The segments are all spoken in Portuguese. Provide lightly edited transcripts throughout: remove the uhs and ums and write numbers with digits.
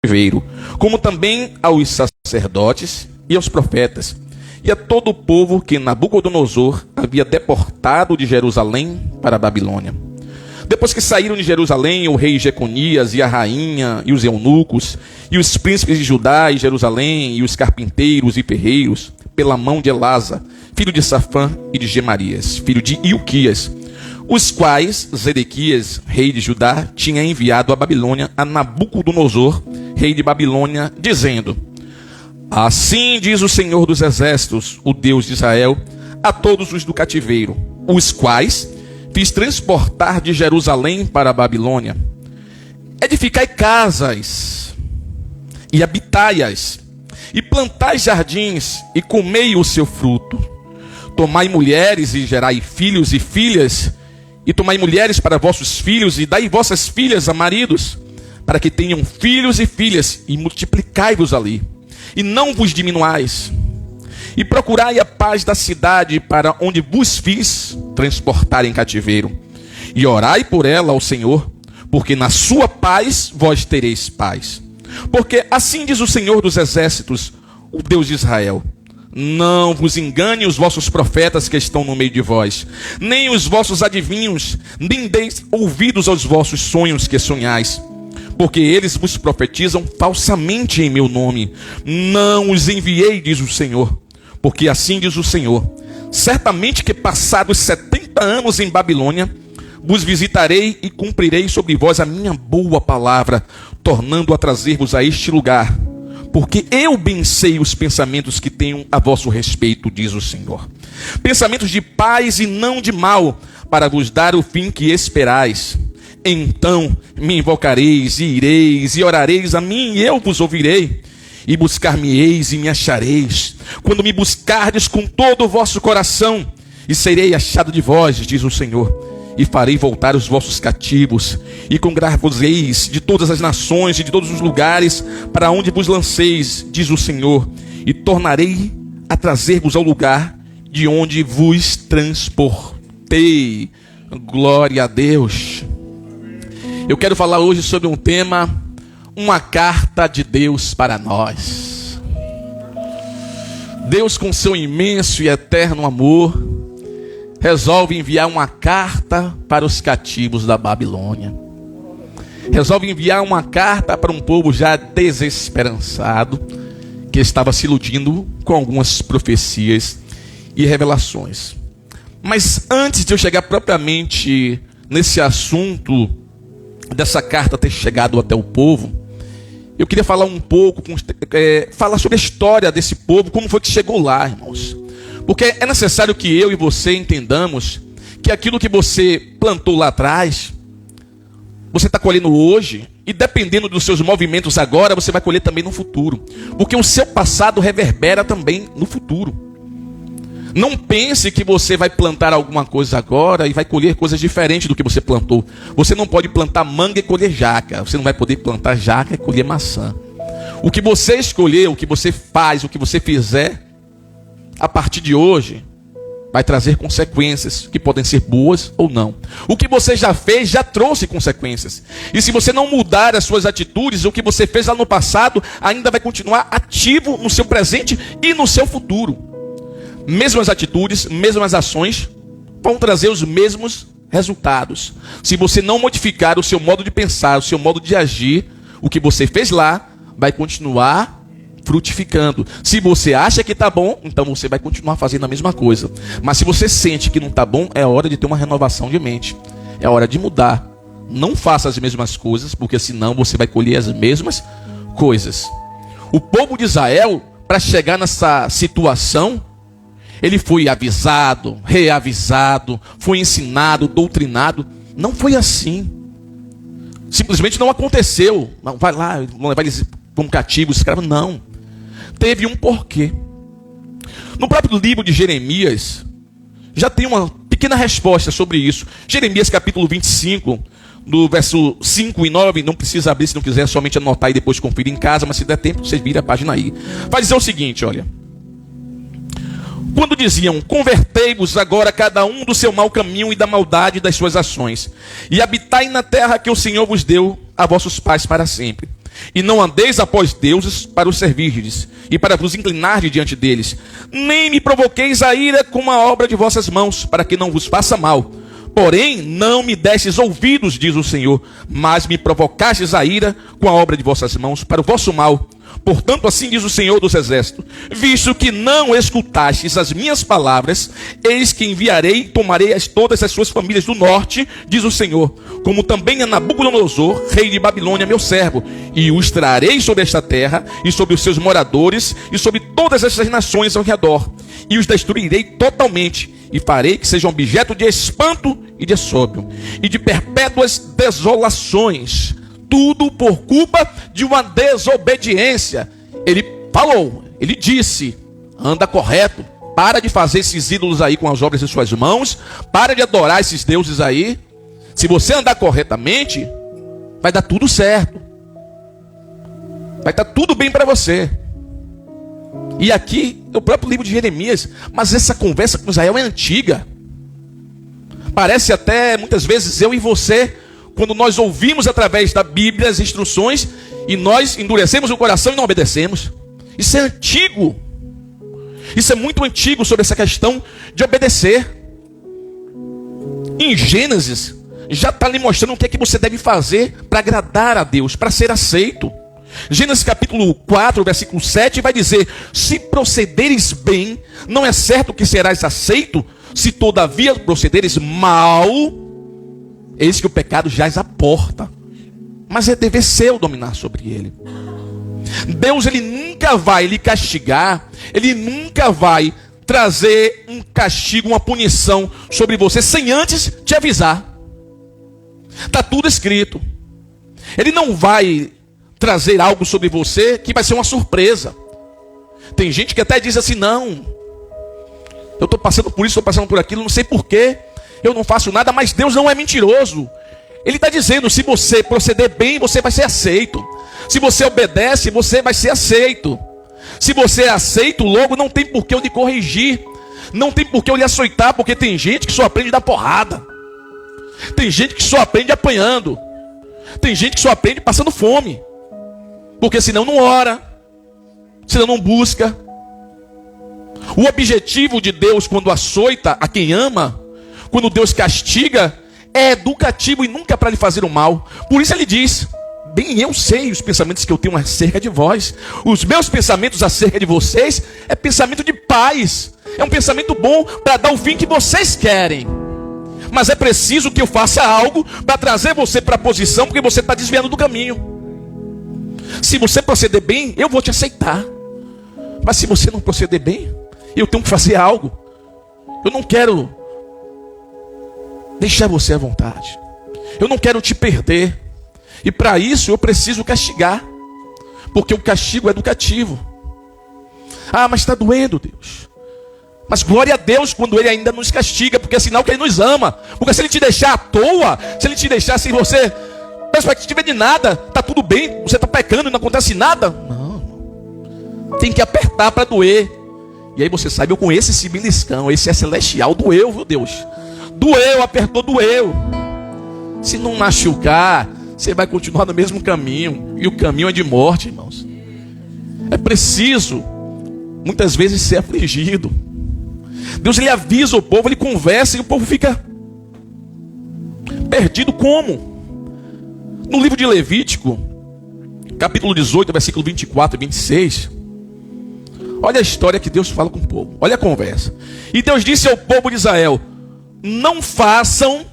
cativeiro, como também aos sacerdotes e aos profetas, e a todo o povo que Nabucodonosor havia deportado de Jerusalém para a Babilônia. Depois que saíram de Jerusalém o rei Jeconias e a rainha e os eunucos e os príncipes de Judá e Jerusalém e os carpinteiros e ferreiros, pela mão de Elasa, filho de Safã, e de Gemarias, filho de Ilquias, os quais Zedequias, rei de Judá, tinha enviado à Babilônia a Nabucodonosor, rei de Babilônia, dizendo: assim diz o Senhor dos Exércitos, o Deus de Israel, a todos os do cativeiro, os quais fiz transportar de Jerusalém para a Babilônia: edificai casas e habitai-as, e plantai jardins e comei o seu fruto. Tomai mulheres e gerai filhos e filhas, e tomai mulheres para vossos filhos, e dai vossas filhas a maridos, para que tenham filhos e filhas, e multiplicai-vos ali, e não vos diminuais. E procurai a paz da cidade para onde vos fiz transportar em cativeiro, e orai por ela ao Senhor, porque na sua paz vós tereis paz. Porque assim diz o Senhor dos Exércitos, o Deus de Israel: não vos engane os vossos profetas que estão no meio de vós, nem os vossos adivinhos, nem deis ouvidos aos vossos sonhos que sonhais, porque eles vos profetizam falsamente em meu nome. Não os enviei, diz o Senhor. Porque assim diz o Senhor: certamente que passados 70 anos em Babilônia, vos visitarei e cumprirei sobre vós a minha boa palavra, tornando a trazer-vos a este lugar. Porque eu bem sei os pensamentos que tenho a vosso respeito, diz o Senhor. Pensamentos de paz e não de mal, para vos dar o fim que esperais. Então me invocareis e ireis e orareis a mim, e eu vos ouvirei. E buscar-me-eis e me achareis, quando me buscardes com todo o vosso coração, e serei achado de vós, diz o Senhor. E farei voltar os vossos cativos, e congregar-vos-eis de todas as nações e de todos os lugares para onde vos lanceis, diz o Senhor, e tornarei a trazer-vos ao lugar de onde vos transportei. Glória a Deus. Eu quero falar hoje sobre um tema: uma carta de Deus para nós. Deus, com seu imenso e eterno amor, resolve enviar uma carta para os cativos da Babilônia. Resolve enviar uma carta para um povo já desesperançado, que estava se iludindo com algumas profecias e revelações. Mas antes de eu chegar propriamente nesse assunto dessa carta ter chegado até o povo, eu queria falar um pouco, falar sobre a história desse povo, como foi que chegou lá, irmãos. Porque é necessário que eu e você entendamos que aquilo que você plantou lá atrás, você está colhendo hoje, e dependendo dos seus movimentos agora, você vai colher também no futuro. Porque o seu passado reverbera também no futuro. Não pense que você vai plantar alguma coisa agora e vai colher coisas diferentes do que você plantou. Você não pode plantar manga e colher jaca. Você não vai poder plantar jaca e colher maçã. O que você escolher, o que você faz, o que você fizer, a partir de hoje, vai trazer consequências que podem ser boas ou não. O que você já fez já trouxe consequências. E se você não mudar as suas atitudes, o que você fez lá no passado ainda vai continuar ativo no seu presente e no seu futuro. Mesmas atitudes, mesmas ações vão trazer os mesmos resultados. Se você não modificar o seu modo de pensar, o seu modo de agir, o que você fez lá vai continuar frutificando. Se você acha que está bom, então você vai continuar fazendo a mesma coisa. Mas se você sente que não está bom, é hora de ter uma renovação de mente. É hora de mudar. Não faça as mesmas coisas, porque senão você vai colher as mesmas coisas. O povo de Israel, para chegar nessa situação, ele foi avisado, reavisado, foi ensinado, doutrinado. Não foi assim. Simplesmente não aconteceu. Não, vai lá, vão levar eles como cativos, escravos. Não. Teve um porquê. No próprio livro de Jeremias, já tem uma pequena resposta sobre isso. Jeremias capítulo 25, do verso 5 e 9, não precisa abrir se não quiser, somente anotar e depois conferir em casa, mas se der tempo, vocês viram a página aí. Vai dizer o seguinte, olha. Quando diziam: convertei-vos agora cada um do seu mau caminho e da maldade das suas ações, e habitai na terra que o Senhor vos deu a vossos pais para sempre. E não andeis após deuses para os servirdes, e para vos inclinar diante deles. Nem me provoqueis a ira com a obra de vossas mãos, para que não vos faça mal. Porém, não me destes ouvidos, diz o Senhor, mas me provocastes a ira com a obra de vossas mãos, para o vosso mal. Portanto, assim diz o Senhor dos Exércitos: visto que não escutastes as minhas palavras, eis que enviarei e tomarei todas as suas famílias do norte, diz o Senhor, como também a Nabucodonosor, rei de Babilônia, meu servo, e os trarei sobre esta terra, e sobre os seus moradores, e sobre todas estas nações ao redor, e os destruirei totalmente, e farei que sejam objeto de espanto e de assóbrio, e de perpétuas desolações, tudo por culpa de uma desobediência. Ele falou, ele disse: anda correto, para de fazer esses ídolos aí com as obras de suas mãos, para de adorar esses deuses aí. Se você andar corretamente, vai dar tudo certo, vai estar tudo bem para você. E aqui é o próprio livro de Jeremias. Mas essa conversa com Israel é antiga. Parece até muitas vezes eu e você, quando nós ouvimos através da Bíblia as instruções e nós endurecemos o coração e não obedecemos. Isso é antigo. Isso é muito antigo, sobre essa questão de obedecer. Em Gênesis já está lhe mostrando o que é que você deve fazer para agradar a Deus, para ser aceito. Gênesis capítulo 4, versículo 7 vai dizer: se procederes bem, não é certo que serás aceito? Se todavia procederes mal, eis que o pecado jaz à porta, mas é dever seu dominar sobre ele. Deus, ele nunca vai lhe castigar, ele nunca vai trazer um castigo, uma punição sobre você sem antes te avisar. Está tudo escrito. Ele não vai trazer algo sobre você que vai ser uma surpresa. Tem gente que até diz assim: não, eu estou passando por isso, estou passando por aquilo, não sei porquê, eu não faço nada. Mas Deus não é mentiroso. Ele está dizendo: se você proceder bem, você vai ser aceito. Se você obedece, você vai ser aceito. Se você é aceito, logo não tem por que eu lhe corrigir, não tem por que eu lhe açoitar, porque tem gente que só aprende da porrada, tem gente que só aprende apanhando, tem gente que só aprende passando fome, porque senão não ora, senão não busca. O objetivo de Deus, quando açoita a quem ama, quando Deus castiga, é educativo e nunca para lhe fazer o mal. Por isso ele diz: bem eu sei os pensamentos que eu tenho acerca de vós. Os meus pensamentos acerca de vocês é pensamento de paz, é um pensamento bom para dar o fim que vocês querem. Mas é preciso que eu faça algo para trazer você para a posição, porque você está desviando do caminho. Se você proceder bem, eu vou te aceitar. Mas se você não proceder bem, eu tenho que fazer algo. Eu não quero deixar você à vontade, eu não quero te perder. E para isso eu preciso castigar, porque o castigo é educativo. Ah, mas está doendo, Deus. Mas glória a Deus quando Ele ainda nos castiga, porque é sinal que Ele nos ama. Porque se Ele te deixar à toa, se Ele te deixar sem você perspectiva de nada, está tudo bem, você está pecando e não acontece nada. Não, tem que apertar para doer. E aí você sabe, eu conheço esse beliscão, esse é celestial, doeu, viu Deus? Doeu, apertou, doeu. Se não machucar, você vai continuar no mesmo caminho, e o caminho é de morte, irmãos. É preciso muitas vezes ser afligido. Deus, ele avisa o povo, ele conversa e o povo fica perdido. Como? No livro de Levítico, capítulo 18, versículo 24 e 26, olha a história que Deus fala com o povo, olha a conversa. E Deus disse ao povo de Israel: não façam.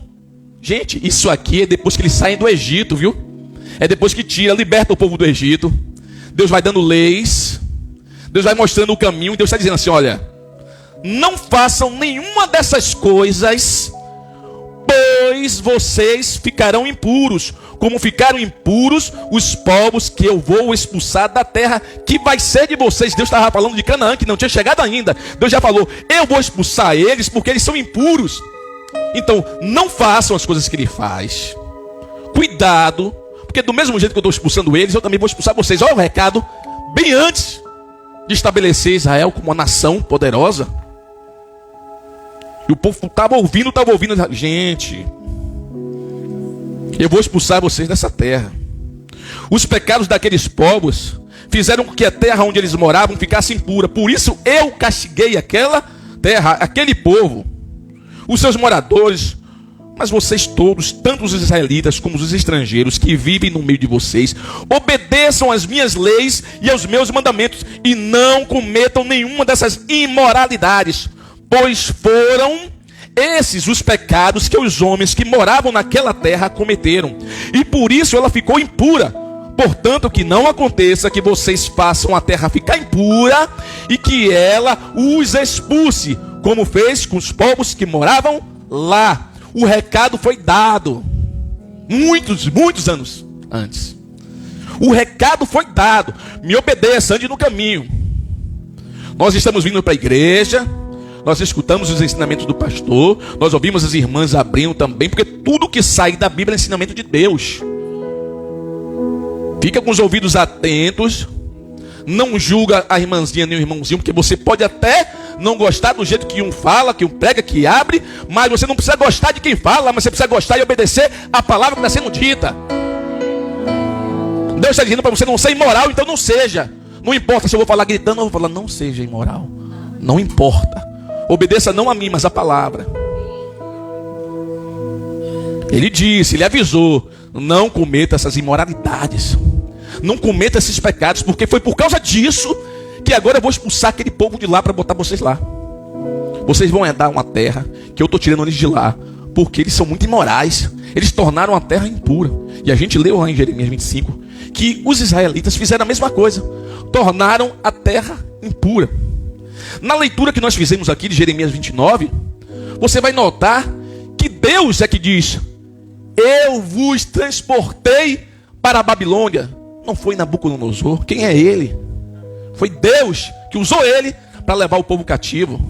Gente, isso aqui é depois que eles saem do Egito, viu? É depois que liberta o povo do Egito. Deus vai dando leis, Deus vai mostrando o caminho, e Deus está dizendo assim: olha, não façam nenhuma dessas coisas, pois vocês ficarão impuros, como ficaram impuros os povos que eu vou expulsar da terra que vai ser de vocês. Deus estava falando de Canaã, que não tinha chegado ainda. Deus já falou: eu vou expulsar eles porque eles são impuros. Então, não façam as coisas que ele faz. Cuidado, porque do mesmo jeito que eu estou expulsando eles, eu também vou expulsar vocês. Olha o recado, bem antes de estabelecer Israel como uma nação poderosa. E o povo estava ouvindo, gente, eu vou expulsar vocês dessa terra. Os pecados daqueles povos fizeram com que a terra onde eles moravam ficasse impura. Por isso eu castiguei aquela terra, aquele povo, os seus moradores. Mas vocês todos, tanto os israelitas como os estrangeiros que vivem no meio de vocês, obedeçam às minhas leis e aos meus mandamentos, e não cometam nenhuma dessas imoralidades, pois foram esses os pecados que os homens que moravam naquela terra cometeram, e por isso ela ficou impura. Portanto, que não aconteça que vocês façam a terra ficar impura e que ela os expulse, como fez com os povos que moravam lá. O recado foi dado muitos anos antes. O recado foi dado. Me obedeça, ande no caminho. Nós estamos vindo para a igreja, nós escutamos os ensinamentos do pastor, nós ouvimos as irmãs abrindo também, porque tudo que sai da Bíblia é ensinamento de Deus. Fica com os ouvidos atentos. Não julga a irmãzinha nem o irmãozinho, porque você pode até não gostar do jeito que um fala, que um prega, que abre, mas você não precisa gostar de quem fala, mas você precisa gostar e obedecer a palavra que está sendo dita. Deus está dizendo para você não ser imoral, então não seja. Não importa se eu vou falar gritando ou vou falar, não seja imoral. Não importa. Obedeça não a mim, mas a palavra. Ele disse, ele avisou, não cometa essas imoralidades. Não cometa esses pecados, porque foi por causa disso que agora eu vou expulsar aquele povo de lá para botar vocês lá. Vocês vão herdar uma terra que eu estou tirando eles de lá, porque eles são muito imorais. Eles tornaram a terra impura. E a gente leu lá em Jeremias 25 que os israelitas fizeram a mesma coisa, tornaram a terra impura. Na leitura que nós fizemos aqui de Jeremias 29, você vai notar que Deus é que diz: eu vos transportei para a Babilônia. Não foi Nabucodonosor. Quem é ele? Foi Deus que usou ele para levar o povo cativo.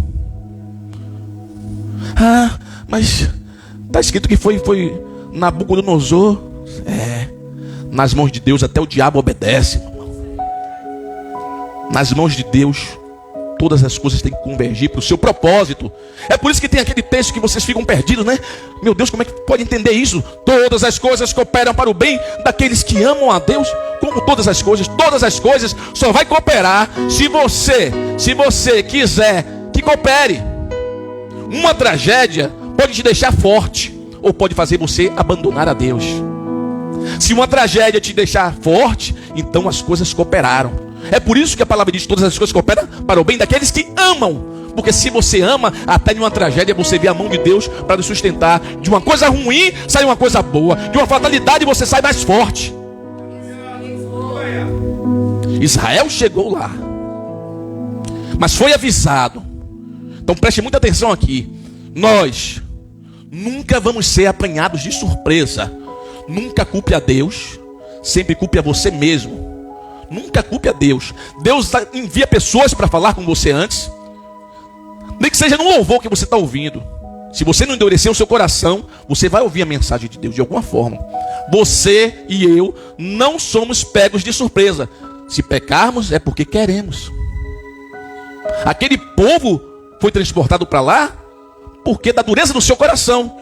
Ah, mas está escrito que foi Nabucodonosor. Nas mãos de Deus até o diabo obedece. Nas mãos de Deus todas as coisas têm que convergir para o seu propósito. É por isso que tem aquele texto que vocês ficam perdidos, né? Meu Deus, como é que pode entender isso? Todas as coisas cooperam para o bem daqueles que amam a Deus. Como todas as coisas só vai cooperar se você quiser que coopere. Uma tragédia pode te deixar forte ou pode fazer você abandonar a Deus. Se uma tragédia te deixar forte, então as coisas cooperaram. É por isso que a palavra diz que todas as coisas cooperam para o bem daqueles que amam. Porque se você ama, até em uma tragédia você vê a mão de Deus para nos sustentar. De uma coisa ruim sai uma coisa boa. De uma fatalidade você sai mais forte. Israel chegou lá, mas foi avisado. Então preste muita atenção aqui. Nós nunca vamos ser apanhados de surpresa. Nunca culpe a Deus, sempre culpe a você mesmo. Nunca culpe a Deus. Deus envia pessoas para falar com você antes. Nem que seja no louvor que você está ouvindo. Se você não endurecer o seu coração, você vai ouvir a mensagem de Deus de alguma forma. Você e eu não somos pegos de surpresa. Se pecarmos é porque queremos. Aquele povo foi transportado para lá porque da dureza do seu coração,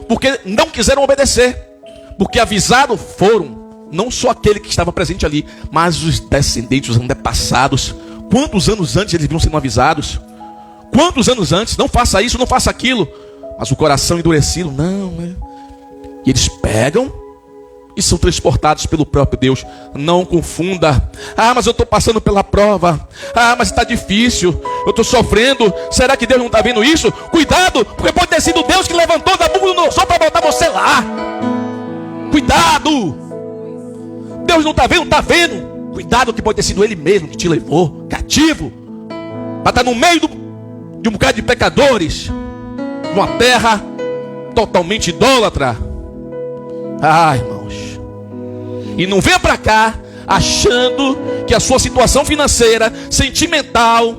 porque não quiseram obedecer, porque avisados foram. Não só aquele que estava presente ali, mas os descendentes, os antepassados. Quantos anos antes eles vinham sendo avisados? Quantos anos antes? Não faça isso, não faça aquilo. Mas o coração endurecido, não, né? E eles pegam e são transportados pelo próprio Deus. Não confunda. Ah, mas eu estou passando pela prova. Ah, mas está difícil. Eu estou sofrendo. Será que Deus não está vendo isso? Cuidado, porque pode ter sido Deus que levantou Nabucodonosor para botar você lá. Cuidado. Deus não está vendo? Está vendo. Cuidado, que pode ter sido Ele mesmo que te levou cativo para estar no meio de um bocado de pecadores, numa terra totalmente idólatra. Ah, irmãos, e não venha para cá achando que a sua situação financeira, sentimental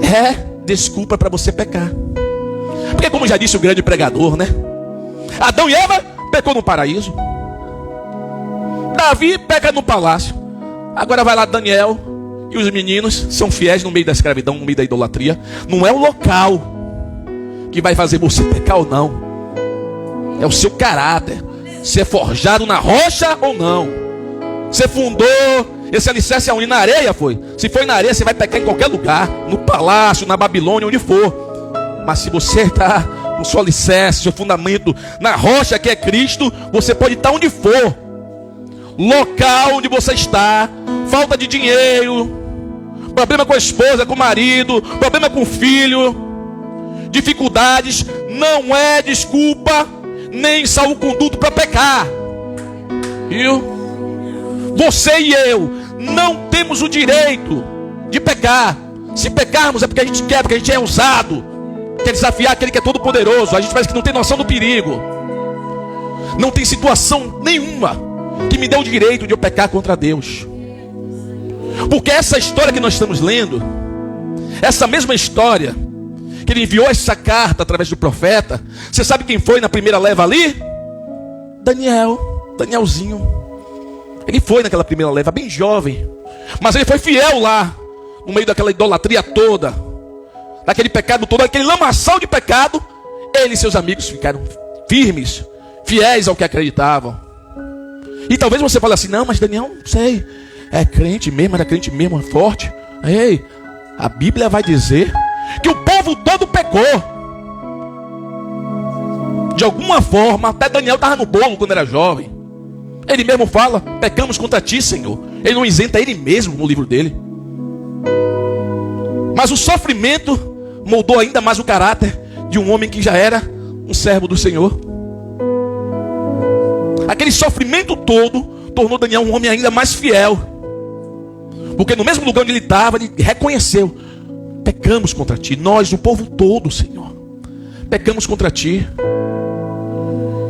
é desculpa para você pecar. Porque como já disse o grande pregador, né? Adão e Eva pecou no paraíso. Davi peca no palácio. Agora vai lá Daniel e os meninos são fiéis no meio da escravidão, no meio da idolatria. Não é o local que vai fazer você pecar ou não. É o seu caráter. se é forjado na rocha ou não. Você fundou esse alicerce aonde? Na areia, foi? Se foi na areia, você vai pecar em qualquer lugar, no palácio, na Babilônia, onde for. Mas se você está com seu alicerce, seu fundamento na rocha que é Cristo, você pode estar onde for. Local onde você está, falta de dinheiro, problema com a esposa, com o marido, problema com o filho, dificuldades, não é desculpa, nem salvo-conduto para pecar. Viu? Você e eu não temos o direito de pecar. Se pecarmos é porque a gente quer, porque a gente é ousado, quer desafiar aquele que é todo poderoso. A gente parece que não tem noção do perigo. Não tem situação nenhuma que me dê o direito de eu pecar contra Deus. Porque essa história que nós estamos lendo, essa mesma história que ele enviou essa carta através do profeta, você sabe quem foi na primeira leva ali? Danielzinho. Ele foi naquela primeira leva, bem jovem, mas ele foi fiel lá, no meio daquela idolatria toda, daquele pecado todo, aquele lamaçal de pecado. Ele e seus amigos ficaram firmes, fiéis ao que acreditavam. E talvez você fale assim: não, mas Daniel, não sei, é crente mesmo, era crente mesmo, é forte. Ei, a Bíblia vai dizer que o povo todo pecou. De alguma forma, até Daniel estava no bolo quando era jovem. Ele mesmo fala: pecamos contra ti, Senhor. Ele não isenta ele mesmo no livro dele. Mas o sofrimento moldou ainda mais o caráter de um homem que já era um servo do Senhor. Aquele sofrimento todo tornou Daniel um homem ainda mais fiel. Porque no mesmo lugar onde ele estava, ele reconheceu: pecamos contra ti, nós, o povo todo, Senhor, pecamos contra ti.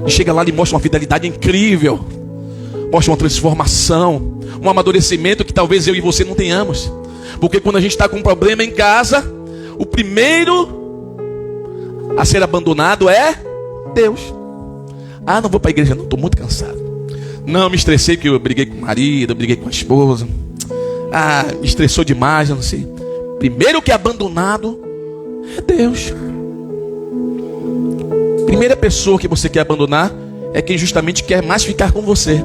E chega lá e mostra uma fidelidade incrível, mostra uma transformação, um amadurecimento que talvez eu e você não tenhamos. Porque quando a gente está com um problema em casa, o primeiro a ser abandonado é Deus. Ah, não vou para a igreja não, estou muito cansado. Não, me estressei que eu briguei com o marido, eu briguei com a esposa. Ah, me estressou demais, eu não sei. Primeiro que é abandonado é Deus. Primeira pessoa que você quer abandonar é quem justamente quer mais ficar com você.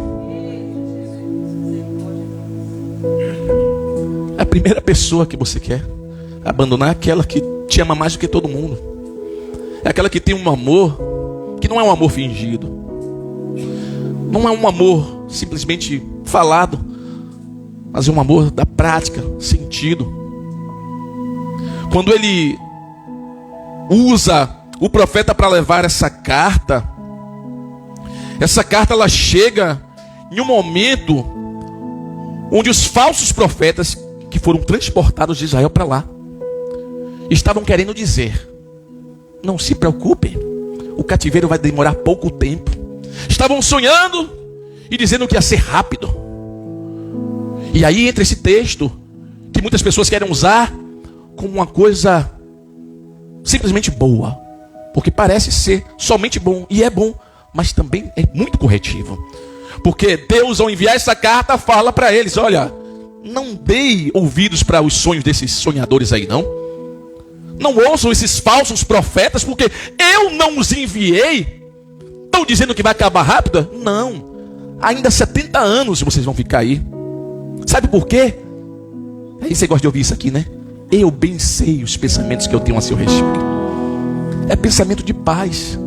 A primeira pessoa que você quer abandonar é aquela que te ama mais do que todo mundo. É aquela que tem um amor que não é um amor fingido. Não é um amor simplesmente falado, mas é um amor da prática, sentido. Quando ele usa o profeta para levar essa carta ela chega em um momento onde os falsos profetas que foram transportados de Israel para lá estavam querendo dizer: não se preocupem, o cativeiro vai demorar pouco tempo. Estavam sonhando e dizendo que ia ser rápido. E aí entra esse texto que muitas pessoas querem usar como uma coisa simplesmente boa, porque parece ser somente bom, e é bom, mas também é muito corretivo. Porque Deus, ao enviar essa carta, fala para eles: olha, não dei ouvidos para os sonhos desses sonhadores aí, não. Não ouçam esses falsos profetas, porque eu não os enviei. Estão dizendo que vai acabar rápido? Não, ainda 70 anos vocês vão ficar aí. Sabe por quê? Aí você gosta de ouvir isso aqui, né? Eu bem sei os pensamentos que eu tenho a seu respeito. É pensamento de paz,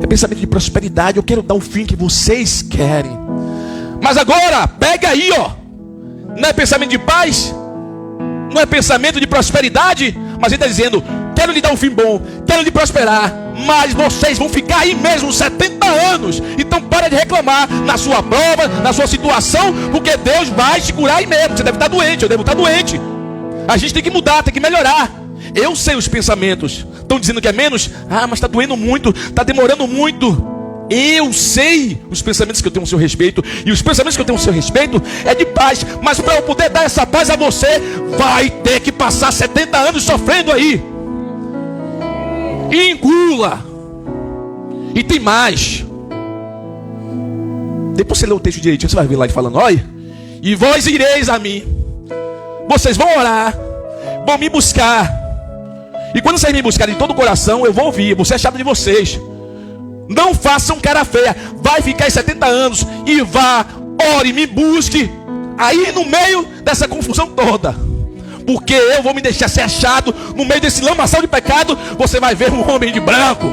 é pensamento de prosperidade. Eu quero dar o fim que vocês querem. Mas agora, pega aí, ó. Não é pensamento de paz, não é pensamento de prosperidade, mas ele está dizendo: quero lhe dar um fim bom, quero lhe prosperar, mas vocês vão ficar aí mesmo 70 anos. Então para de reclamar na sua prova, na sua situação, porque Deus vai te curar aí mesmo. Você deve estar doente, eu devo estar doente. A gente tem que mudar, tem que melhorar. Eu sei os pensamentos. Estão dizendo que é menos? Ah, mas está doendo muito, está demorando muito. Eu sei os pensamentos que eu tenho a seu respeito, e os pensamentos que eu tenho a seu respeito é de paz. Mas para eu poder dar essa paz a você, vai ter que passar 70 anos sofrendo aí. E engula. E tem mais. Depois você lê o texto direitinho, você vai ver lá ele falando: olha, e vós ireis a mim. Vocês vão orar, vão me buscar. E quando vocês me buscarem de todo o coração, eu vou ouvir, vou ser achado de vocês. Não façam cara feia. Vai ficar 70 anos e vá, ore, me busque. Aí no meio dessa confusão toda, porque eu vou me deixar ser achado no meio desse lamaçal de pecado. Você vai ver um homem de branco,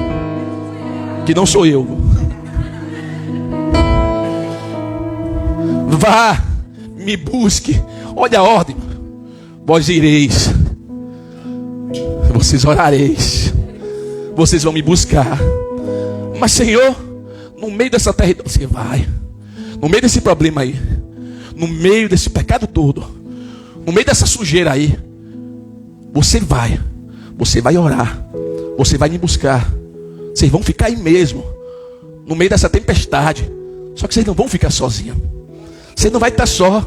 que não sou eu. Vá, me busque. Olha a ordem. Vós ireis, vocês orareis, vocês vão me buscar. Mas Senhor, no meio dessa terra, você vai, no meio desse problema aí, no meio desse pecado todo, no meio dessa sujeira aí, você vai orar, você vai me buscar. Vocês vão ficar aí mesmo, no meio dessa tempestade. Só que vocês não vão ficar sozinhos. Você não vai estar só.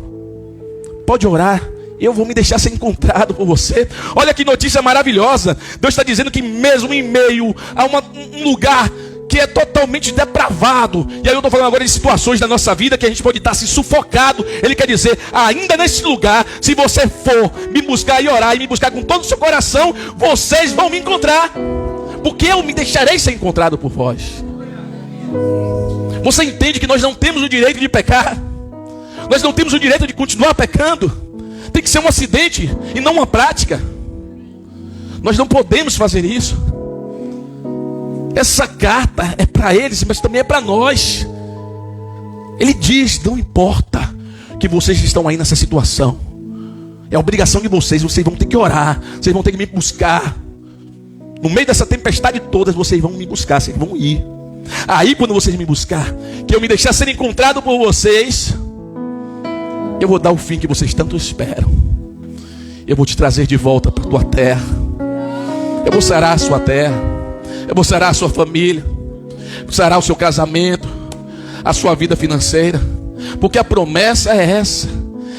Pode orar, eu vou me deixar ser encontrado por você. Olha que notícia maravilhosa. Deus está dizendo que mesmo em meio a um lugar que é totalmente depravado, e aí eu estou falando agora de situações da nossa vida que a gente pode estar assim sufocado, Ele quer dizer, ainda nesse lugar, se você for me buscar e orar, e me buscar com todo o seu coração, vocês vão me encontrar, porque eu me deixarei ser encontrado por vós. Você entende que nós não temos o direito de pecar? Nós não temos o direito de continuar pecando. Tem que ser um acidente e não uma prática. Nós não podemos fazer isso. Essa carta é para eles, mas também é para nós. Ele diz, não importa que vocês estão aí nessa situação, é a obrigação de vocês vão ter que orar, vocês vão ter que me buscar. No meio dessa tempestade toda, vocês vão me buscar, vocês vão ir. Aí quando vocês me buscar, que eu me deixar ser encontrado por vocês, eu vou dar o fim que vocês tanto esperam. Eu vou te trazer de volta para a tua terra. Eu vou sarar a sua terra. Eu vou sarar a sua família. Vou sarar o seu casamento, a sua vida financeira. Porque a promessa é essa,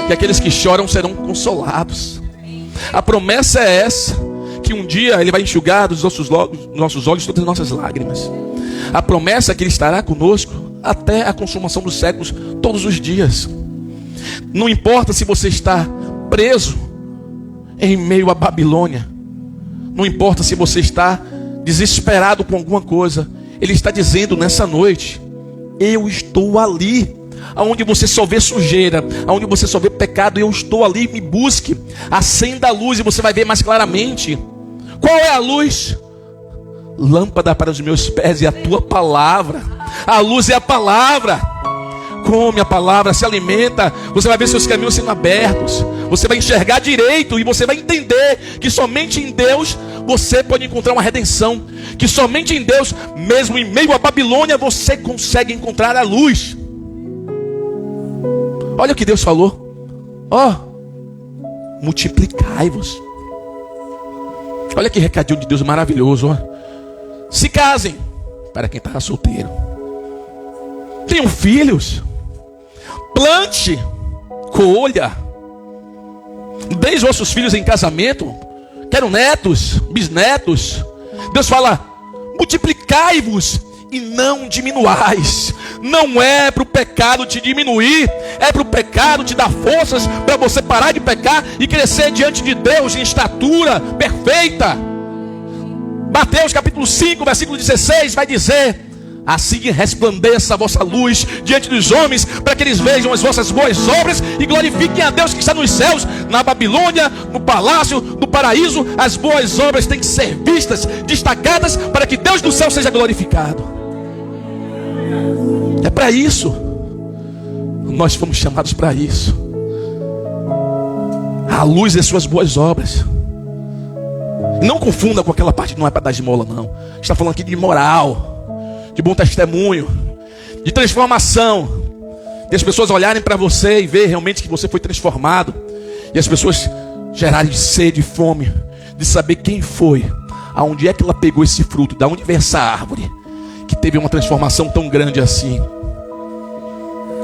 que aqueles que choram serão consolados. A promessa é essa, que um dia Ele vai enxugar dos nossos olhos todas as nossas lágrimas. A promessa é que Ele estará conosco até a consumação dos séculos, todos os dias. Não importa se você está preso em meio à Babilônia, não importa se você está desesperado com alguma coisa, Ele está dizendo nessa noite, eu estou ali. Aonde você só vê sujeira, aonde você só vê pecado, eu estou ali, me busque. Acenda a luz e você vai ver mais claramente. Qual é a luz? Lâmpada para os meus pés e a tua palavra. A luz é a palavra. Come a palavra, se alimenta, você vai ver seus caminhos sendo abertos, você vai enxergar direito e você vai entender que somente em Deus você pode encontrar uma redenção, que somente em Deus, mesmo em meio à Babilônia, você consegue encontrar a luz. Olha o que Deus falou, multiplicai-vos. Olha que recadinho de Deus maravilhoso, se casem, para quem está solteiro, tenham filhos, plante, colha, dê os vossos filhos em casamento, quero netos, bisnetos. Deus fala, multiplicai-vos e não diminuais. Não é para o pecado te diminuir, é para o pecado te dar forças para você parar de pecar e crescer diante de Deus em estatura perfeita. Mateus capítulo 5, versículo 16 vai dizer, assim resplandeça a vossa luz diante dos homens, para que eles vejam as vossas boas obras e glorifiquem a Deus que está nos céus. Na Babilônia, no palácio, no paraíso, as boas obras têm que ser vistas, destacadas, para que Deus do céu seja glorificado. É para isso. Nós fomos chamados para isso. A luz das suas boas obras. Não confunda com aquela parte que não é para dar esmola, não. Está falando aqui de moral, de bom testemunho, de transformação, de as pessoas olharem para você e ver realmente que você foi transformado, e as pessoas gerarem sede e fome de saber quem foi, aonde é que ela pegou esse fruto, de onde veio essa árvore que teve uma transformação tão grande assim.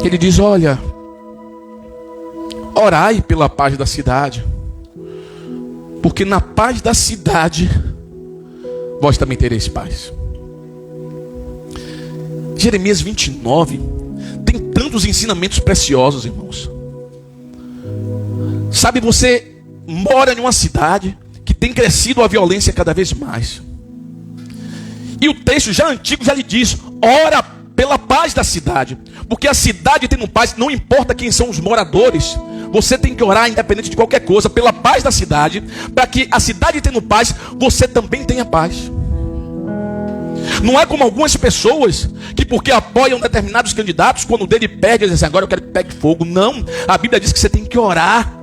Ele diz, olha, orai pela paz da cidade, porque na paz da cidade vós também tereis paz. Jeremias 29 tem tantos ensinamentos preciosos, irmãos. Sabe, você mora em uma cidade que tem crescido a violência cada vez mais, E o texto já antigo já lhe diz: ora pela paz da cidade, porque a cidade tendo paz, não importa quem são os moradores, você tem que orar independente de qualquer coisa, pela paz da cidade, para que a cidade tendo paz, você também tenha paz. Não é como algumas pessoas que, porque apoiam determinados candidatos, quando o dele perde, dizem assim: agora eu quero que pegue fogo. Não, a Bíblia diz que você tem que orar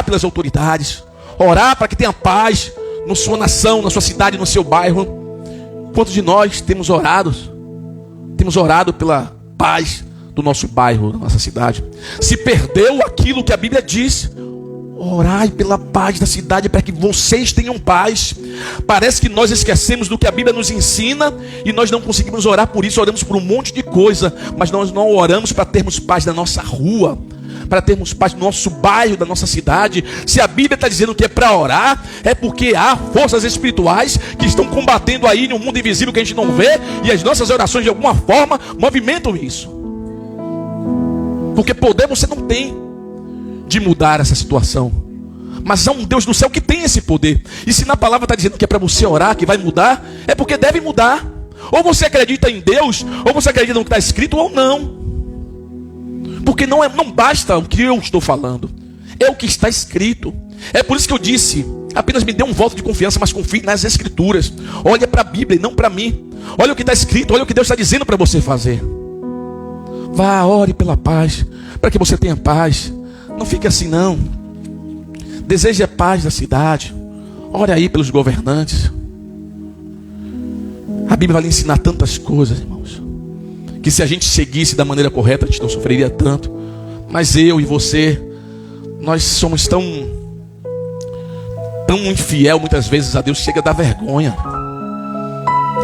pelas autoridades, orar para que tenha paz na sua nação, na sua cidade, no seu bairro. Quantos de nós temos orado pela paz do nosso bairro, da nossa cidade? Se perdeu aquilo que a Bíblia diz: orai pela paz da cidade, para que vocês tenham paz. Parece que nós esquecemos do que a Bíblia nos ensina e nós não conseguimos orar por isso. Oramos por um monte de coisa, mas nós não oramos para termos paz na nossa rua, para termos paz no nosso bairro, da nossa cidade. Se a Bíblia está dizendo que é para orar, é porque há forças espirituais que estão combatendo aí no mundo invisível que a gente não vê, e as nossas orações de alguma forma movimentam isso. Porque poder você não tem de mudar essa situação, mas há um Deus do céu que tem esse poder. E se na palavra está dizendo que é para você orar, que vai mudar, é porque deve mudar. Ou você acredita em Deus, ou você acredita no que está escrito, ou não. Porque não basta o que eu estou falando, é o que está escrito. É por isso que eu disse: apenas me dê um voto de confiança, mas confie nas Escrituras. Olha para a Bíblia e não para mim. Olha o que está escrito, olha o que Deus está dizendo para você fazer. Vá, ore pela paz, para que você tenha paz. Não fique assim não. Deseje a paz da cidade. Ore aí pelos governantes. A Bíblia vai lhe ensinar tantas coisas, irmãos, que se a gente seguisse da maneira correta, a gente não sofreria tanto. Mas eu e você, nós somos tão infiel muitas vezes a Deus, chega a dar vergonha.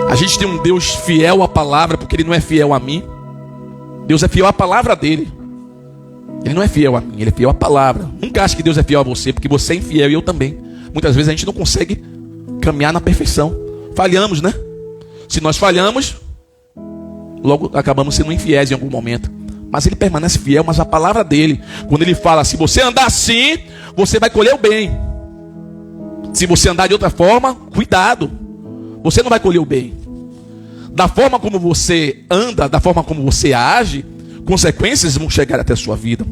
A gente tem um Deus fiel à palavra, porque Ele não é fiel a mim. Deus é fiel à palavra dele. Ele não é fiel a mim, Ele é fiel à palavra. Nunca ache que Deus é fiel a você, porque você é infiel e eu também. Muitas vezes a gente não consegue caminhar na perfeição. Falhamos, né? Se nós falhamos, logo acabamos sendo infiéis em algum momento. Mas Ele permanece fiel, mas a palavra dele, quando Ele fala: se você andar assim, você vai colher o bem. Se você andar de outra forma, cuidado, você não vai colher o bem. Da forma como você anda, da forma como você age, consequências vão chegar até a sua vida.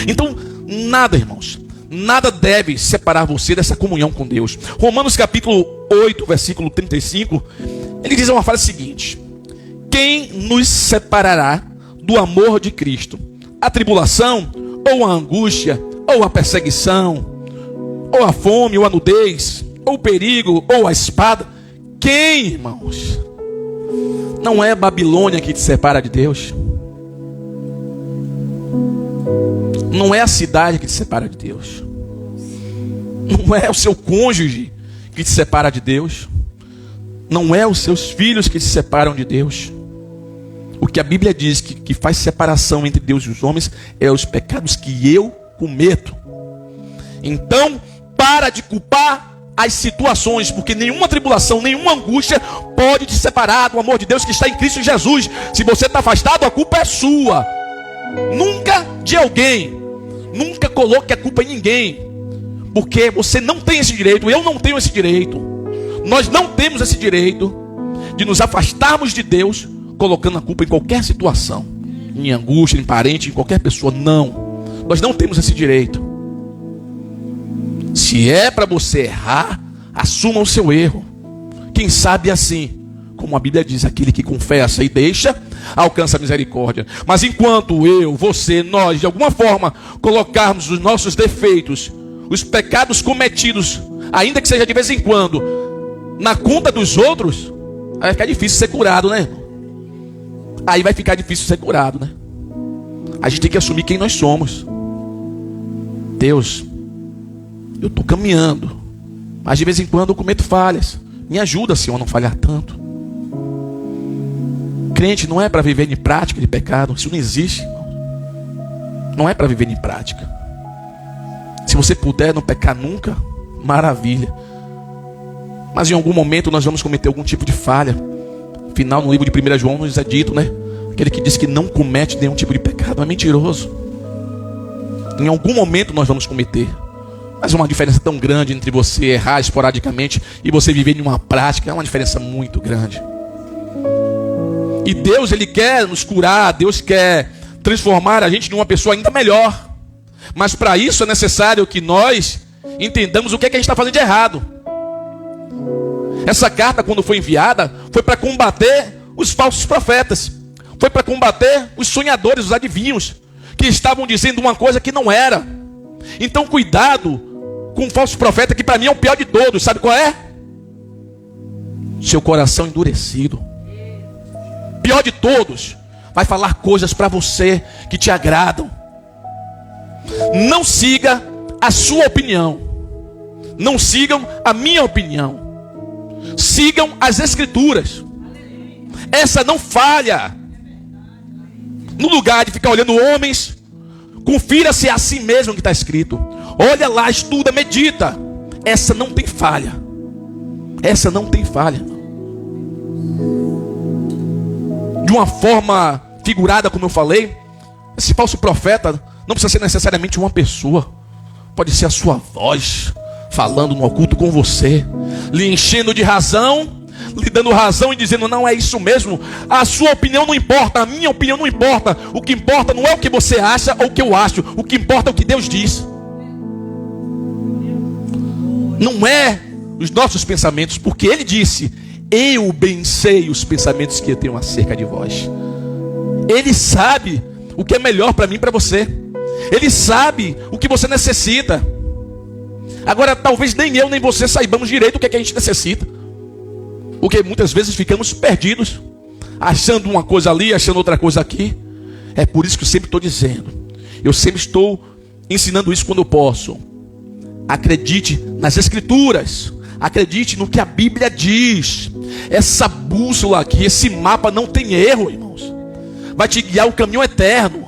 Então, nada, irmãos, nada deve separar você dessa comunhão com Deus. Romanos capítulo 8, versículo 35, ele diz uma frase seguinte: quem nos separará do amor de Cristo? A tribulação, ou a angústia, ou a perseguição, ou a fome, ou a nudez, ou o perigo, ou a espada? Quem, irmãos? Não é Babilônia que te separa de Deus. Não é a cidade que te separa de Deus. Não é o seu cônjuge que te separa de Deus. Não é os seus filhos que te separam de Deus. O que a Bíblia diz que faz separação entre Deus e os homens é os pecados que eu cometo. Então, para de culpar as situações, porque nenhuma tribulação, nenhuma angústia pode te separar do amor de Deus que está em Cristo Jesus. Se você está afastado, a culpa é sua, nunca de alguém. Nunca coloque a culpa em ninguém, porque você não tem esse direito, eu não tenho esse direito. Nós não temos esse direito de nos afastarmos de Deus colocando a culpa em qualquer situação, em angústia, em parente, em qualquer pessoa. Não, nós não temos esse direito. Se é para você errar, assuma o seu erro. Quem sabe assim, como a Bíblia diz, aquele que confessa e deixa, alcança a misericórdia. Mas enquanto eu, você, nós, de alguma forma, colocarmos os nossos defeitos, os pecados cometidos, ainda que seja de vez em quando, na conta dos outros, aí vai ficar difícil ser curado, né? Aí vai ficar difícil ser curado, né? A gente tem que assumir quem nós somos. Deus, eu estou caminhando, mas de vez em quando eu cometo falhas. Me ajuda, Senhor, a não falhar tanto. Crente não é para viver em prática de pecado. Isso não existe. Não é para viver em prática. Se você puder não pecar nunca, maravilha. Mas em algum momento nós vamos cometer algum tipo de falha. Afinal, no livro de 1 João nos é dito, né? Aquele que diz que não comete nenhum tipo de pecado é mentiroso. Em algum momento nós vamos cometer. Mas uma diferença tão grande entre você errar esporadicamente e você viver em uma prática, é uma diferença muito grande. E Deus, Ele quer nos curar, Deus quer transformar a gente numa pessoa ainda melhor. Mas para isso é necessário que nós entendamos o que é que a gente está fazendo de errado. Essa carta, quando foi enviada, foi para combater os falsos profetas. Foi para combater os sonhadores, os adivinhos, que estavam dizendo uma coisa que não era. Então cuidado com o falso profeta, que para mim é o pior de todos. Sabe qual é? Seu coração endurecido. Pior de todos. Vai falar coisas para você que te agradam. Não siga a sua opinião. Não sigam a minha opinião. Sigam as Escrituras. Essa não falha. No lugar de ficar olhando homens, confira-se a si mesmo que está escrito. Olha lá, estuda, medita. Essa não tem falha. Essa não tem falha. De uma forma figurada, como eu falei, esse falso profeta não precisa ser necessariamente uma pessoa. Pode ser a sua voz falando no oculto com você, lhe enchendo de razão, lhe dando razão e dizendo: não, é isso mesmo. A sua opinião não importa, a minha opinião não importa. O que importa não é o que você acha ou o que eu acho. O que importa é o que Deus diz. Não é os nossos pensamentos, porque Ele disse: eu bem sei os pensamentos que eu tenho acerca de vós. Ele sabe o que é melhor para mim e para você. Ele sabe o que você necessita. Agora, talvez nem eu nem você saibamos direito o que é que a gente necessita, porque muitas vezes ficamos perdidos, achando uma coisa ali, achando outra coisa aqui. É por isso que eu sempre estou dizendo, eu sempre estou ensinando isso quando eu posso. Acredite nas Escrituras. Acredite no que a Bíblia diz. Essa bússola aqui, esse mapa não tem erro, irmãos. Vai te guiar o caminho eterno.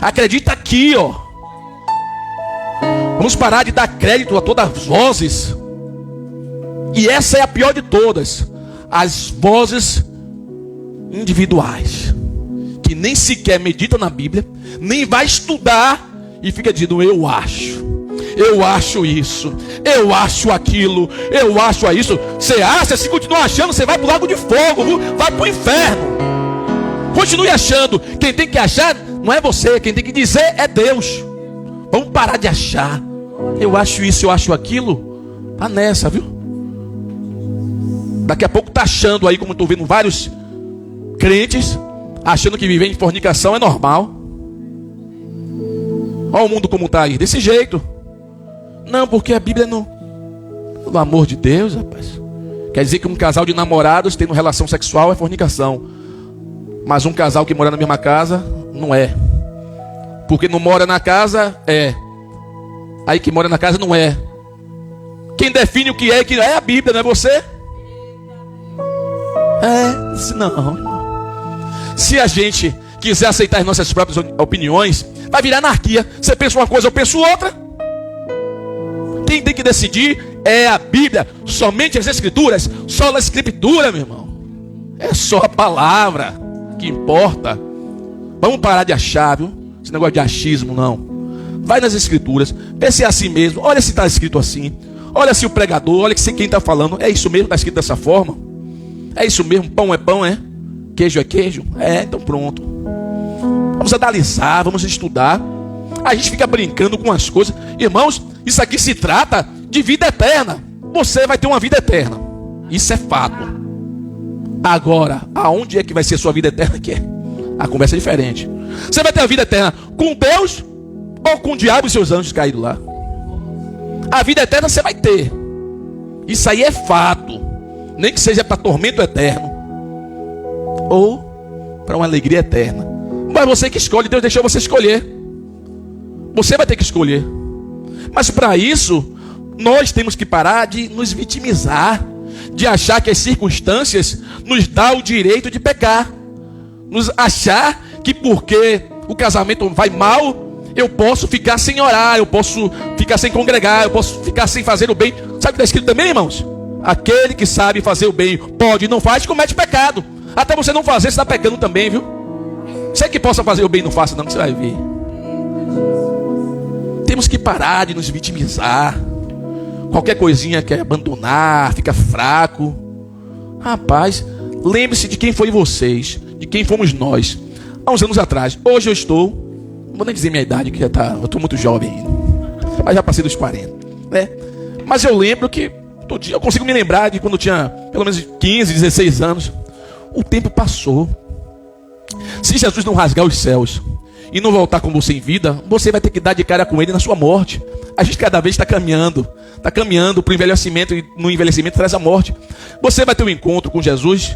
Acredita aqui, ó. Vamos parar de dar crédito a todas as vozes. E essa é a pior de todas. As vozes individuais, que nem sequer meditam na Bíblia, nem vai estudar e fica dizendo: eu acho isso, eu acho aquilo, eu acho isso. Você acha? Se continuar achando, você vai para o lago de fogo, viu? Vai para o inferno. Continue achando. Quem tem que achar não é você, quem tem que dizer é Deus. Vamos parar de achar. Eu acho isso, eu acho aquilo. Tá nessa, viu? Daqui a pouco tá achando aí, como eu estou vendo vários crentes, achando que viver em fornicação é normal. Olha o mundo como está aí, desse jeito. Não, porque a Bíblia não... Pelo amor de Deus, rapaz. Quer dizer que um casal de namorados tendo relação sexual é fornicação, mas um casal que mora na mesma casa, não é. Porque não mora na casa, é. Aí que mora na casa, não é. Quem define o que é a Bíblia, não é você? Não. Se a gente quiser aceitar as nossas próprias opiniões, vai virar anarquia. Você pensa uma coisa, eu penso outra. Quem tem que decidir é a Bíblia. Somente as Escrituras. Só a Escritura, meu irmão. É só a palavra que importa. Vamos parar de achar, viu? Esse negócio de achismo, não. Vai nas Escrituras, vê se é assim mesmo. Olha se está escrito assim. Olha se o pregador, olha se quem está falando. É isso mesmo, está escrito dessa forma? É isso mesmo, pão é pão, é? Queijo é queijo? É, então pronto. Vamos analisar, vamos estudar. A gente fica brincando com as coisas. Irmãos, isso aqui se trata de vida eterna. Você vai ter uma vida eterna. Isso é fato. Agora, aonde é que vai ser sua vida eterna? Que é? A conversa é diferente. Você vai ter a vida eterna com Deus ou com o diabo e seus anjos caídos lá? A vida eterna você vai ter. Isso aí é fato. Nem que seja para tormento eterno ou para uma alegria eterna. Mas você que escolhe, Deus deixou você escolher. Você vai ter que escolher. Mas para isso, nós temos que parar de nos vitimizar, de achar que as circunstâncias nos dão o direito de pecar, nos achar que porque o casamento vai mal, eu posso ficar sem orar, eu posso ficar sem congregar, eu posso ficar sem fazer o bem. Sabe o que está escrito também, irmãos? Aquele que sabe fazer o bem, pode e não faz, comete pecado. Até você não fazer, você está pecando também, viu? Você que possa fazer o bem, não faça não, que você vai ver. Tem temos que parar de nos vitimizar. Qualquer coisinha quer abandonar, fica fraco. Rapaz, lembre-se de quem foi vocês, de quem fomos nós, há uns anos atrás. Hoje eu estou, não vou nem dizer minha idade, que eu estou muito jovem ainda, mas já passei dos 40, né? Mas eu lembro que, todo dia, eu consigo me lembrar de quando eu tinha pelo menos 15, 16 anos. O tempo passou. Se Jesus não rasgar os céus e não voltar com você em vida, você vai ter que dar de cara com ele na sua morte. A gente cada vez está caminhando para o envelhecimento, e no envelhecimento traz a morte. Você vai ter um encontro com Jesus,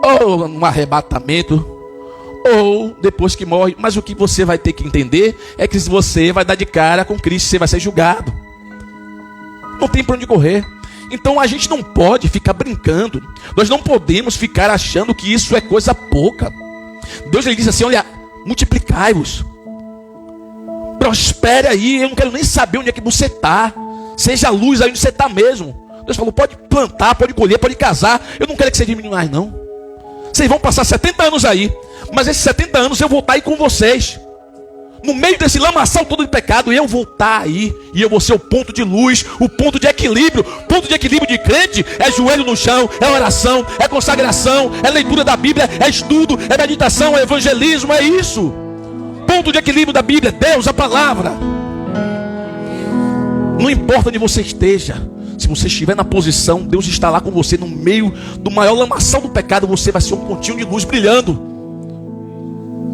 ou um arrebatamento, ou depois que morre. Mas o que você vai ter que entender é que se você vai dar de cara com Cristo, você vai ser julgado. Não tem para onde correr. Então a gente não pode ficar brincando. Nós não podemos ficar achando que isso é coisa pouca. Deus, ele diz assim: olha, multiplicai-vos, prospere aí. Eu não quero nem saber onde é que você está. Seja a luz aí onde você está mesmo. Deus falou: pode plantar, pode colher, pode casar. Eu não quero que você diminua mais, não. Vocês vão passar 70 anos aí, mas esses 70 anos eu vou estar aí com vocês, no meio desse lamaçal todo de pecado. Eu vou estar aí, e eu vou ser o ponto de luz, o ponto de equilíbrio. Ponto de equilíbrio de crente é joelho no chão, é oração, é consagração, é leitura da Bíblia, é estudo, é meditação, é evangelismo, é isso. Ponto de equilíbrio da Bíblia, Deus, a palavra. Não importa onde você esteja, se você estiver na posição, Deus está lá com você no meio do maior lamaçal do pecado. Você vai ser um pontinho de luz brilhando.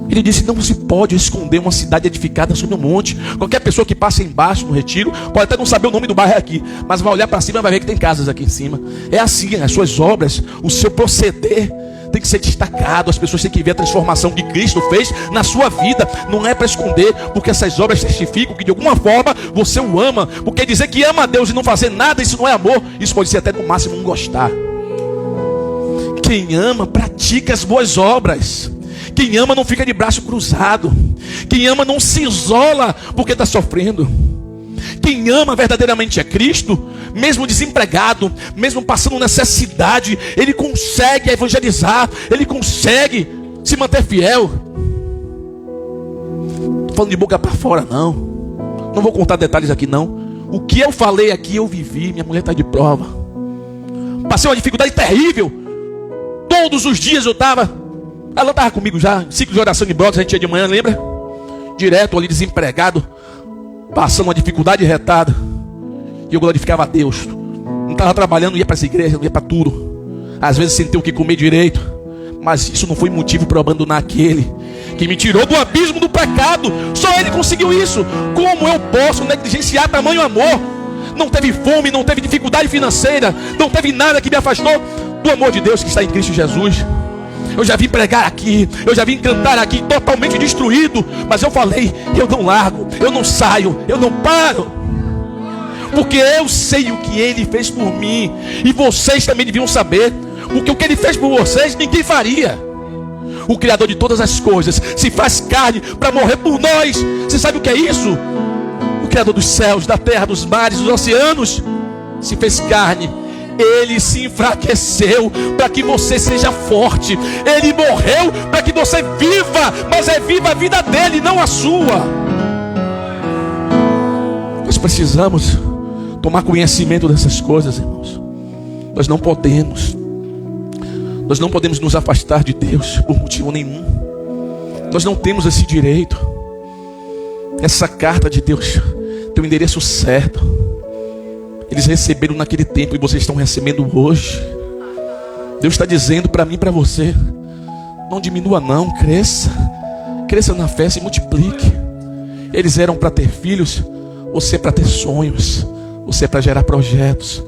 Ele disse: não se pode esconder uma cidade edificada sobre um monte. Qualquer pessoa que passe embaixo no retiro pode até não saber o nome do bairro aqui, mas vai olhar para cima e vai ver que tem casas aqui em cima. É assim, as suas obras, o seu proceder tem que ser destacado. As pessoas têm que ver a transformação que Cristo fez na sua vida. Não é para esconder, porque essas obras testificam que de alguma forma você o ama. Porque dizer que ama a Deus e não fazer nada, isso não é amor. Isso pode ser até no máximo um gostar. Quem ama pratica as boas obras. Quem ama não fica de braço cruzado. Quem ama não se isola porque está sofrendo. Quem ama verdadeiramente a Cristo, mesmo desempregado, mesmo passando necessidade, ele consegue evangelizar, ele consegue se manter fiel. Estou falando de boca para fora, não vou contar detalhes aqui, não. O que eu falei aqui eu vivi. Minha mulher está de prova. Passei uma dificuldade terrível. Todos os dias ela estava comigo já, ciclo de oração de brotas, a gente ia de manhã, lembra? Direto ali, desempregado, passando uma dificuldade retada. E eu glorificava a Deus. Não estava trabalhando, ia para essa igreja, não ia para tudo. Às vezes sem ter o que comer direito. Mas isso não foi motivo para eu abandonar aquele que me tirou do abismo do pecado. Só ele conseguiu isso. Como eu posso negligenciar tamanho amor? Não teve fome, não teve dificuldade financeira, não teve nada que me afastou do amor de Deus que está em Cristo Jesus. Eu já vim pregar aqui, eu já vim cantar aqui totalmente destruído, mas eu falei: eu não largo, eu não saio, eu não paro, porque eu sei o que ele fez por mim, e vocês também deviam saber, porque o que ele fez por vocês ninguém faria. O Criador de todas as coisas se faz carne para morrer por nós. Você sabe o que é isso? O Criador dos céus, da terra, dos mares, dos oceanos se fez carne. Ele se enfraqueceu para que você seja forte. Ele morreu para que você viva, mas é viva a vida dele, não a sua. Nós precisamos tomar conhecimento dessas coisas, irmãos. Nós não podemos nos afastar de Deus por motivo nenhum. Nós não temos esse direito. Essa carta de Deus tem o endereço certo. Eles receberam naquele tempo e vocês estão recebendo hoje. Deus está dizendo para mim e para você: não diminua não, cresça. Cresça na fé, se multiplique. Eles eram para ter filhos, você é para ter sonhos. Você é para gerar projetos.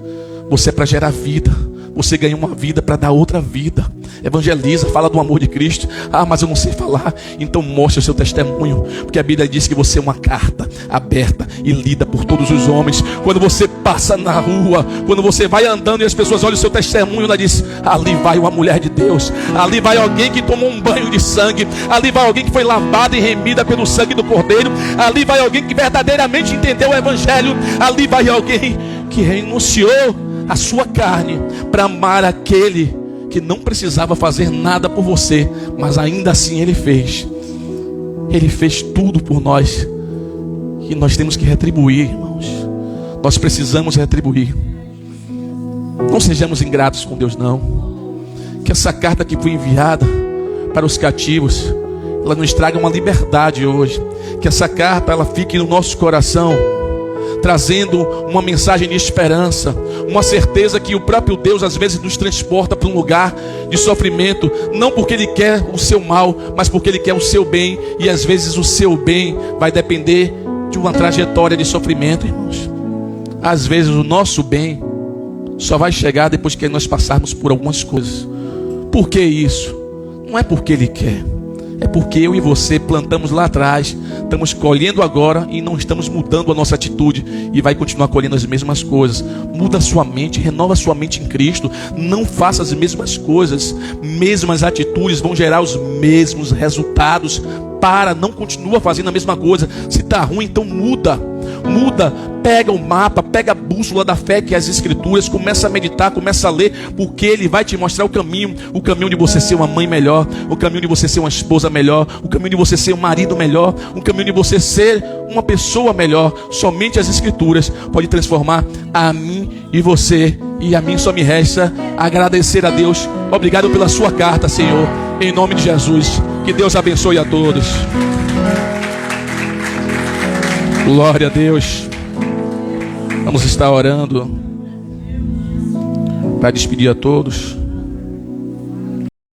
Você é para gerar vida. Você ganha uma vida para dar outra vida. Evangeliza, fala do amor de Cristo. Ah, mas eu não sei falar. Então mostre o seu testemunho, porque a Bíblia diz que você é uma carta aberta e lida por todos os homens. Quando você passa na rua, quando você vai andando e as pessoas olham o seu testemunho, ela diz: ali vai uma mulher de Deus, ali vai alguém que tomou um banho de sangue, ali vai alguém que foi lavada e remida pelo sangue do Cordeiro, ali vai alguém que verdadeiramente entendeu o Evangelho, ali vai alguém que renunciou a sua carne para amar aquele que não precisava fazer nada por você, mas ainda assim ele fez tudo por nós. que nós temos que retribuir, irmãos. Nós precisamos retribuir. Não sejamos ingratos com Deus, não. Que essa carta que foi enviada para os cativos, ela nos traga uma liberdade hoje. Que essa carta, ela fique no nosso coração, trazendo uma mensagem de esperança, uma certeza que o próprio Deus às vezes nos transporta para um lugar de sofrimento, não porque Ele quer o seu mal, mas porque Ele quer o seu bem. E às vezes o seu bem vai depender de uma trajetória de sofrimento, irmãos. Às vezes o nosso bem só vai chegar depois que nós passarmos por algumas coisas. Por que isso? Não é porque Ele quer, é porque eu e você plantamos lá atrás, estamos colhendo agora e não estamos mudando a nossa atitude, e vai continuar colhendo as mesmas coisas. Muda a sua mente, renova a sua mente em Cristo. Não faça as mesmas coisas, mesmas atitudes vão gerar os mesmos resultados. Não continua fazendo a mesma coisa. Se está ruim, então muda. Pega o mapa, pega a bússola da fé, que é as Escrituras, começa a meditar, começa a ler, porque Ele vai te mostrar o caminho de você ser uma mãe melhor, o caminho de você ser uma esposa melhor, o caminho de você ser um marido melhor, o caminho de você ser uma pessoa melhor. Somente as Escrituras podem transformar a mim e você, e a mim só me resta agradecer a Deus. Obrigado pela sua carta, Senhor, em nome de Jesus. Que Deus abençoe a todos. Glória a Deus. Vamos estar orando para despedir a todos.